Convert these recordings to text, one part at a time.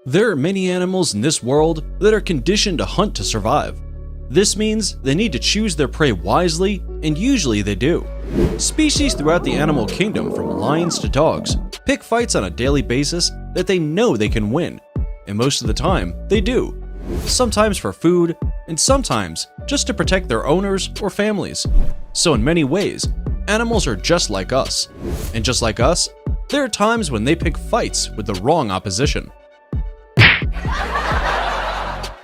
There are many animals in this world that are conditioned to hunt to survive. This means they need to choose their prey wisely, and usually they do. Species throughout the animal kingdom, from lions to dogs, pick fights on a daily basis that they know they can win, and most of the time, they do. Sometimes for food, and sometimes just to protect their owners or families. So in many ways, animals are just like us. And just like us, there are times when they pick fights with the wrong opposition.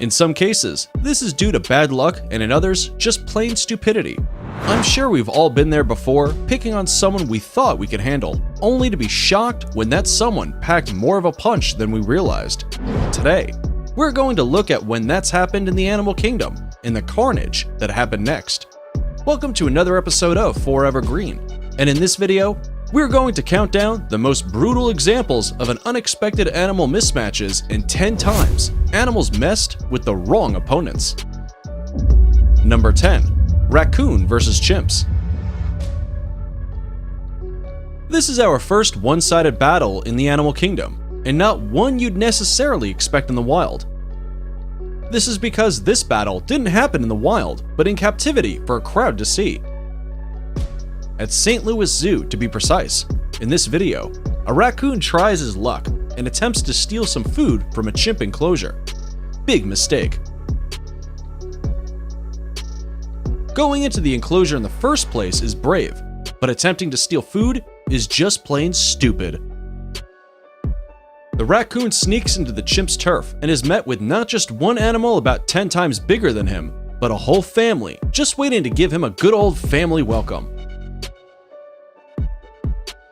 In some cases, this is due to bad luck, and in others, just plain stupidity. I'm sure we've all been there before, picking on someone we thought we could handle, only to be shocked when that someone packed more of a punch than we realized. Today, we're going to look at when that's happened in the animal kingdom, and the carnage that happened next. Welcome to another episode of Forever Green, and in this video, we're going to count down the most brutal examples of an unexpected animal mismatches in 10 times animals messed with the wrong opponents. Number 10. Raccoon vs. Chimps. This is our first one-sided battle in the animal kingdom, and not one you'd necessarily expect in the wild. This is because this battle didn't happen in the wild, but in captivity for a crowd to see. At St. Louis Zoo, to be precise, in this video, a raccoon tries his luck and attempts to steal some food from a chimp enclosure. Big mistake. Going into the enclosure in the first place is brave, but attempting to steal food is just plain stupid. The raccoon sneaks into the chimp's turf and is met with not just one animal about 10 times bigger than him, but a whole family just waiting to give him a good old family welcome.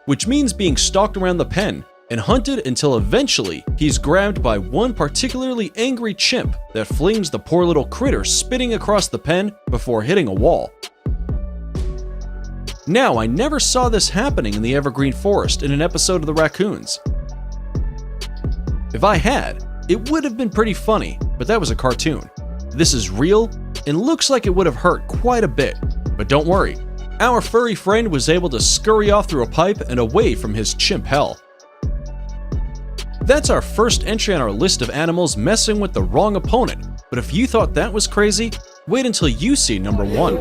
Which means being stalked around the pen and hunted until eventually he's grabbed by one particularly angry chimp that flings the poor little critter spinning across the pen before hitting a wall. Now, I never saw this happening in the Evergreen Forest in an episode of The Raccoons. If I had, it would have been pretty funny, but that was a cartoon. This is real and looks like it would have hurt quite a bit, but don't worry. Our furry friend was able to scurry off through a pipe and away from his chimp hell. That's our first entry on our list of animals messing with the wrong opponent, but if you thought that was crazy, wait until you see number 1.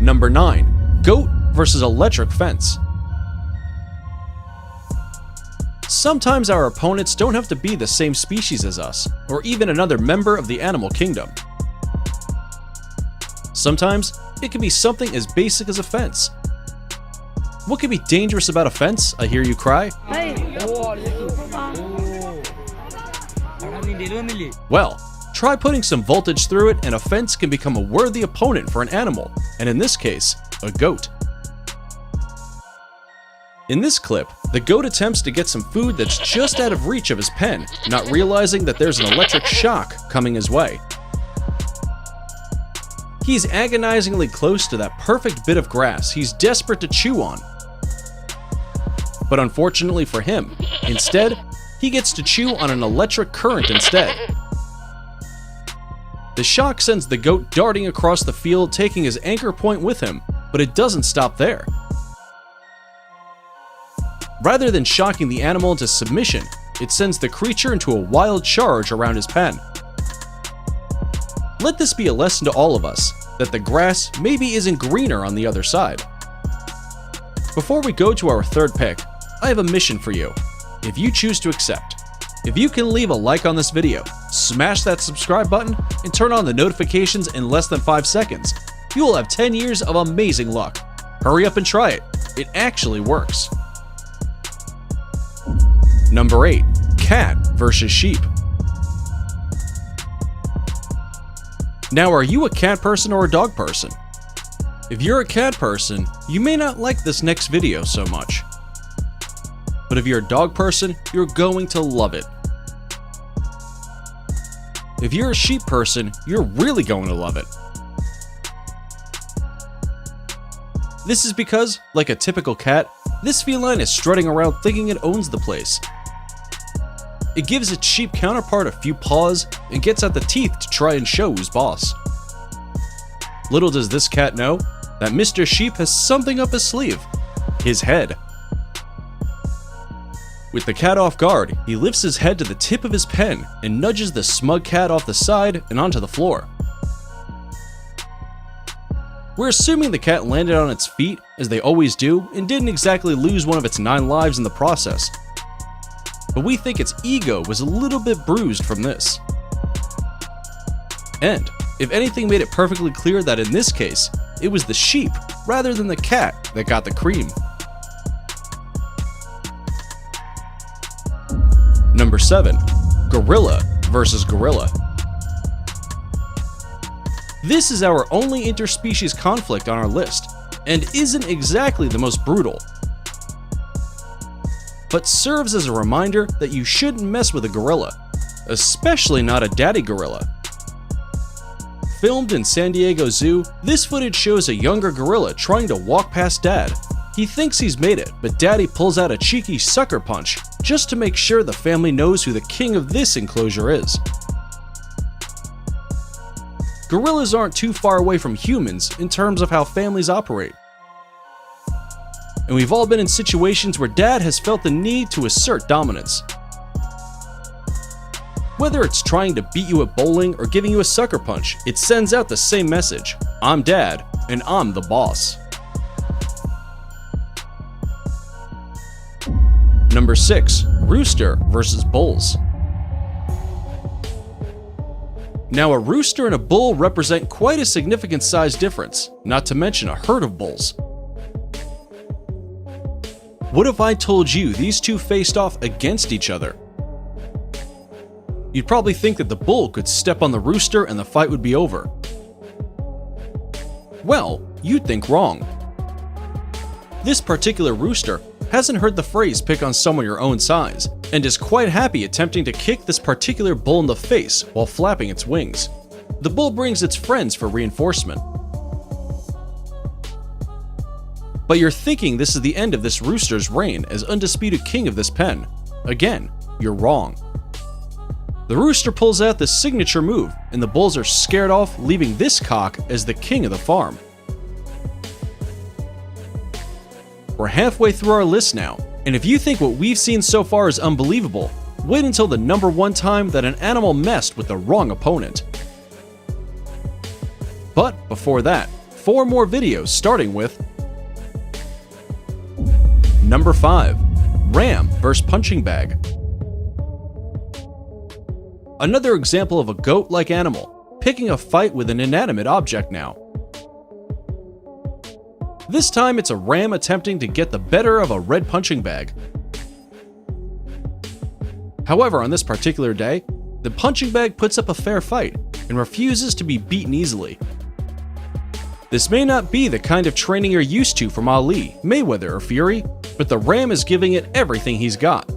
Number 9. Goat vs. Electric Fence. Sometimes our opponents don't have to be the same species as us, or even another member of the animal kingdom. Sometimes, it can be something as basic as a fence. What can be dangerous about a fence, I hear you cry? Well, try putting some voltage through it and a fence can become a worthy opponent for an animal, and in this case, a goat. In this clip, the goat attempts to get some food that's just out of reach of his pen, not realizing that there's an electric shock coming his way. He's agonizingly close to that perfect bit of grass he's desperate to chew on. But unfortunately for him, instead, he gets to chew on an electric current instead. The shock sends the goat darting across the field, taking his anchor point with him, but it doesn't stop there. Rather than shocking the animal into submission, it sends the creature into a wild charge around his pen. Let this be a lesson to all of us, that the grass maybe isn't greener on the other side. Before we go to our third pick, I have a mission for you, if you choose to accept. If you can leave a like on this video, smash that subscribe button, and turn on the notifications in less than 5 seconds, you will have 10 years of amazing luck. Hurry up and try it. It actually works. Number 8. Cat vs. Sheep. Now, are you a cat person or a dog person? If you're a cat person, you may not like this next video so much. But if you're a dog person, you're going to love it. If you're a sheep person, you're really going to love it. This is because, like a typical cat, this feline is strutting around thinking it owns the place. It gives its sheep counterpart a few paws and gets out the teeth to try and show who's boss. Little does this cat know that Mr. Sheep has something up his sleeve: his head. With the cat off guard, he lifts his head to the tip of his pen and nudges the smug cat off the side and onto the floor. We're assuming the cat landed on its feet, as they always do, and didn't exactly lose one of its 9 lives in the process. But we think its ego was a little bit bruised from this. And, if anything made it perfectly clear that in this case, it was the sheep, rather than the cat, that got the cream. Number 7. Gorilla versus gorilla. This is our only interspecies conflict on our list, and isn't exactly the most brutal, but serves as a reminder that you shouldn't mess with a gorilla, especially not a daddy gorilla. Filmed in San Diego Zoo, this footage shows a younger gorilla trying to walk past Dad. He thinks he's made it, but Daddy pulls out a cheeky sucker punch just to make sure the family knows who the king of this enclosure is. Gorillas aren't too far away from humans in terms of how families operate. And we've all been in situations where Dad has felt the need to assert dominance. Whether it's trying to beat you at bowling or giving you a sucker punch, it sends out the same message: I'm Dad, and I'm the boss. Number 6. Rooster versus bulls. Now, a rooster and a bull represent quite a significant size difference, not to mention a herd of bulls. What if I told you these two faced off against each other? You'd probably think that the bull could step on the rooster and the fight would be over. Well, you'd think wrong. This particular rooster hasn't heard the phrase "pick on someone your own size," and is quite happy attempting to kick this particular bull in the face while flapping its wings. The bull brings its friends for reinforcement. But you're thinking this is the end of this rooster's reign as undisputed king of this pen. Again, you're wrong. The rooster pulls out the signature move, and the bulls are scared off, leaving this cock as the king of the farm. We're halfway through our list now, and if you think what we've seen so far is unbelievable, wait until the number 1 time that an animal messed with the wrong opponent. But before that, 4 more videos starting with Number 5. Ram vs. Punching Bag. Another example of a goat-like animal, picking a fight with an inanimate object now. This time it's a ram attempting to get the better of a red punching bag. However, on this particular day, the punching bag puts up a fair fight and refuses to be beaten easily. This may not be the kind of training you're used to from Ali, Mayweather, or Fury, but the ram is giving it everything he's got.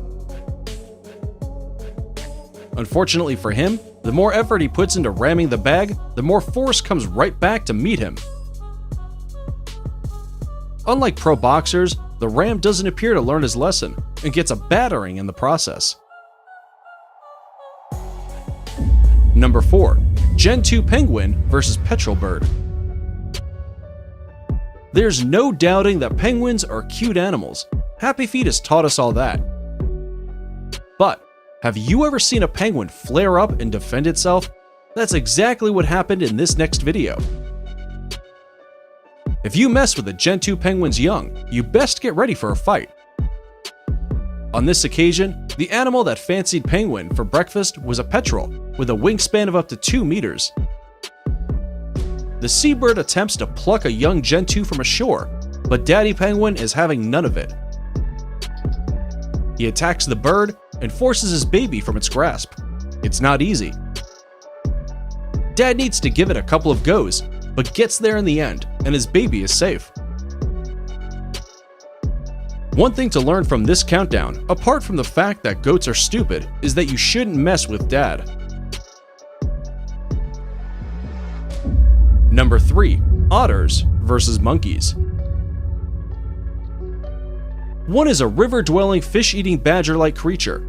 Unfortunately for him, the more effort he puts into ramming the bag, the more force comes right back to meet him. Unlike pro boxers, the ram doesn't appear to learn his lesson and gets a battering in the process. Number 4. Gen 2 Penguin vs. Petrel Bird. There's no doubting that penguins are cute animals. Happy Feet has taught us all that. But have you ever seen a penguin flare up and defend itself? That's exactly what happened in this next video. If you mess with a Gen 2 penguin's young, you best get ready for a fight. On this occasion, the animal that fancied Penguin for breakfast was a petrel with a wingspan of up to 2 meters. The seabird attempts to pluck a young Gen 2 from ashore, but Daddy Penguin is having none of it. He attacks the bird and forces his baby from its grasp. It's not easy. Dad needs to give it a couple of goes, but gets there in the end, and his baby is safe. One thing to learn from this countdown, apart from the fact that goats are stupid, is that you shouldn't mess with Dad. Number 3. Otters versus monkeys. One is a river-dwelling, fish-eating badger-like creature.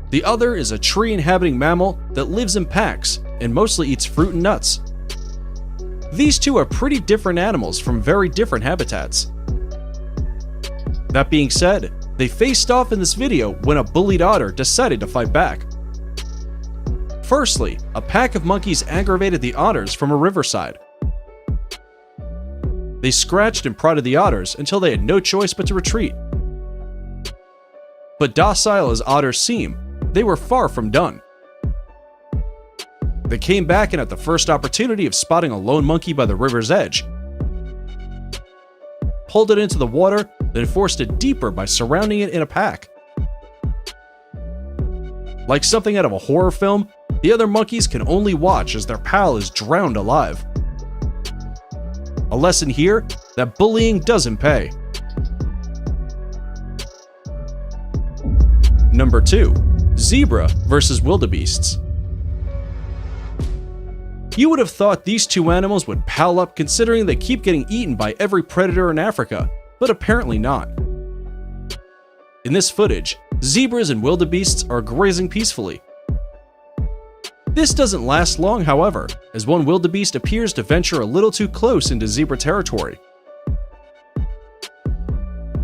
The other is a tree-inhabiting mammal that lives in packs and mostly eats fruit and nuts. These two are pretty different animals from very different habitats. That being said, They faced off in this video when a bullied otter decided to fight back. Firstly, a pack of monkeys aggravated the otters from a riverside. They scratched and prodded the otters until they had no choice but to retreat. But docile as otters seem, they were far from done. They came back and at the first opportunity of spotting a lone monkey by the river's edge, pulled it into the water, then forced it deeper by surrounding it in a pack. Like something out of a horror film, the other monkeys can only watch as their pal is drowned alive. A lesson here that bullying doesn't pay. Number 2. Zebra versus wildebeests. You would have thought these two animals would pal up considering they keep getting eaten by every predator in Africa, but apparently not. In this footage, zebras and wildebeests are grazing peacefully. This doesn't last long, however, as one wildebeest appears to venture a little too close into zebra territory.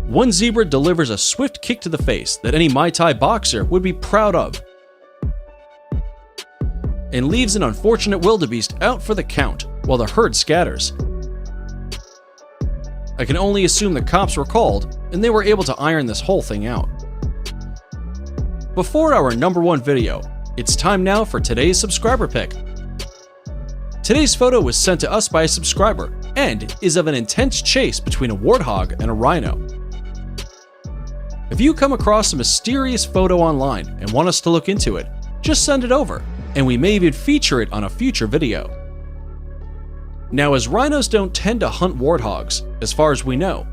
One zebra delivers a swift kick to the face that any Muay Thai boxer would be proud of, and leaves an unfortunate wildebeest out for the count while the herd scatters. I can only assume the cops were called and they were able to iron this whole thing out. Before our number 1 video, it's time now for today's subscriber pick. Today's photo was sent to us by a subscriber and is of an intense chase between a warthog and a rhino. If you come across a mysterious photo online and want us to look into it, just send it over, and we may even feature it on a future video. Now, as rhinos don't tend to hunt warthogs, as far as we know,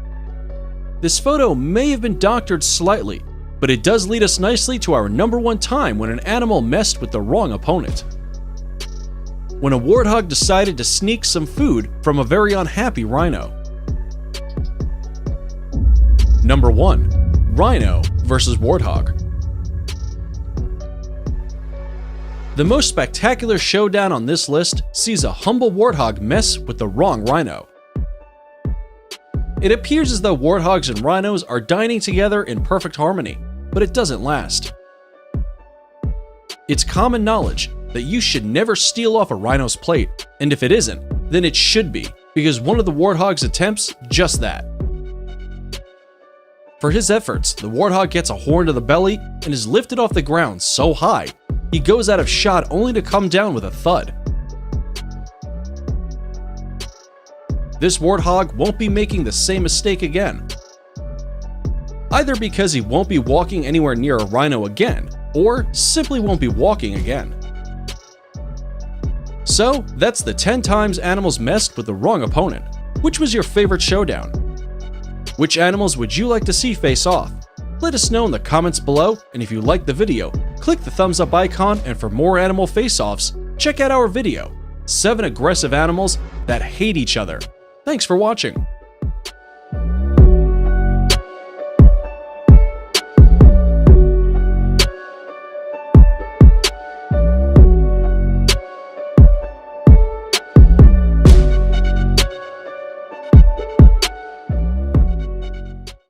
this photo may have been doctored slightly, but it does lead us nicely to our number 1 time when an animal messed with the wrong opponent. When a warthog decided to sneak some food from a very unhappy rhino. Number 1. Rhino versus warthog. The most spectacular showdown on this list sees a humble warthog mess with the wrong rhino. It appears as though warthogs and rhinos are dining together in perfect harmony, but it doesn't last. It's common knowledge that you should never steal off a rhino's plate, and if it isn't, then it should be, because one of the warthog's attempts just that. For his efforts, the warthog gets a horn to the belly and is lifted off the ground so high, he goes out of shot only to come down with a thud. This warthog won't be making the same mistake again, either because he won't be walking anywhere near a rhino again, or simply won't be walking again. So, that's the 10 times animals messed with the wrong opponent. Which was your favorite showdown? Which animals would you like to see face off? Let us know in the comments below, and if you liked the video, click the thumbs up icon, and for more animal face-offs, check out our video, 7 aggressive animals that hate each other. Thanks for watching.